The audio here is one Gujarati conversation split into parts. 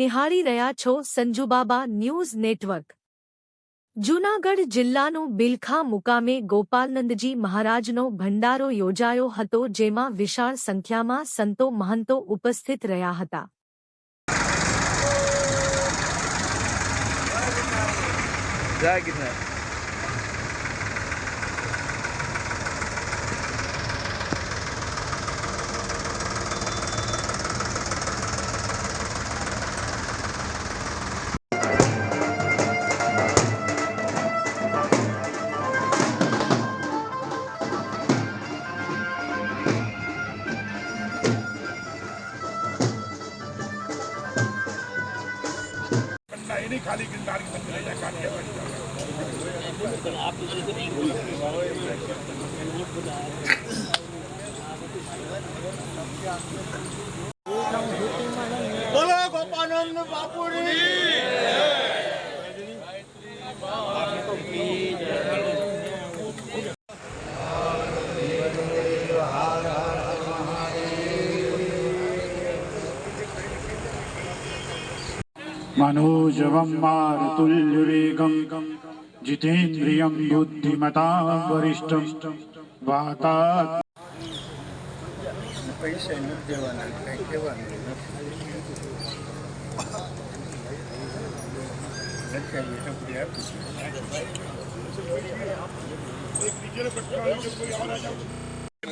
નિહાળી રહ્યા છો સંજુબાબા ન્યૂઝ નેટવર્ક। જૂનાગઢ જિલ્લાનું બિલખા મુકામે ગોપાલનંદજી મહારાજનો ભંડારો યોજાયો હતો, જેમાં વિશાળ સંખ્યામાં સંતો મહંતો ઉપસ્થિત રહ્યા હતા। खाली गिरदार की बंद रह काट के बोलो गोपानंद बापू मनोजवं मारुतुल्यवेगं जितेन्द्रियं बुद्धिमतां वरिष्ठं वातात् पैसे न देवाना कई कहेवानुं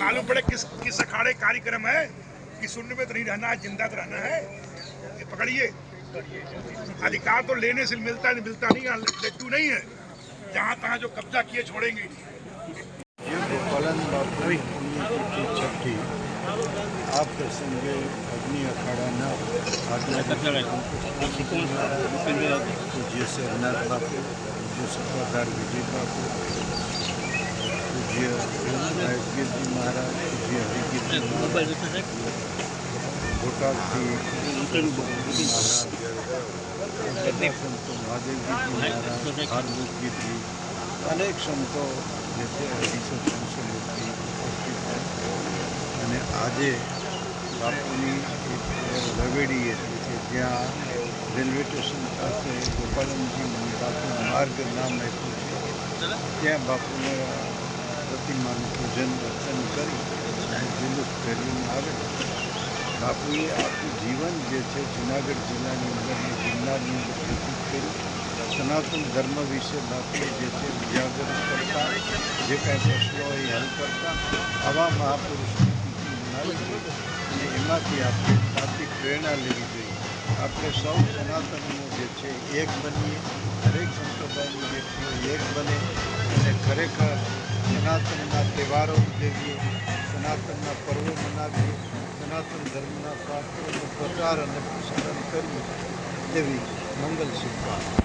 मालूम पड़े किस अखाड़े कार्यक्रम है कि शून्य में तो नहीं रहना है, जिंदा तो रहना है। ये पकड़िए, अधिकार तो लेने से मिलता नहीं, लड्डू नहीं है। जहाँ तहाँ जो कब्जा किए छोड़ेंगे। छठी आप प्रसंगे अग्नि अखाड़ा पूज्य सरनाथ बापू, पूज्य सत्ताधार विजय बापू, पूज्य गिरजी महाराज, पूज्य हरिगिरजी महाराज, बोटाद संतो महादेव जी महाराज, हार्दिक जी, अनेक संतो जैसे 200-300 मूर्ति उपस्थित है। અને આજે બાપુની એક રવેડી એટલે કે જ્યાં રેલવે સ્ટેશન પાસે ગોપાલનજી બાપુનું માર્ગ નામ આપ્યું છે, ત્યાં બાપુના પ્રતિમાનું પૂજન અર્ચન કરી અને જુલુસ ફેરવીને આવે। બાપુએ આખું જીવન જે છે જૂનાગઢ જિલ્લાની અંદર ગિરનારની અંદર વ્યતીત કર્યું। સનાતન ધર્મ વિશે બાપુએ જે છે ઉજાગર કરતા, જે કાંઈ પ્રશ્નો હોય હલ કરતા આવા મહાપુરુષની અને એમાંથી આપણે સાચી પ્રેરણા લેવી જોઈએ। આપણે સૌ સનાતનનો જે છે એક બનીએ, દરેક સંપ્રદાયની વ્યક્તિઓ એક બને અને ખરેખર સનાતનના તહેવારો ઉજવીએ, સનાતનના પર્વો મનાવીએ, સનાતન ધર્મના શાસ્ત્રોનો પ્રચાર અને પ્રસારણ કરીએ, એવી મંગલ શુભકામના।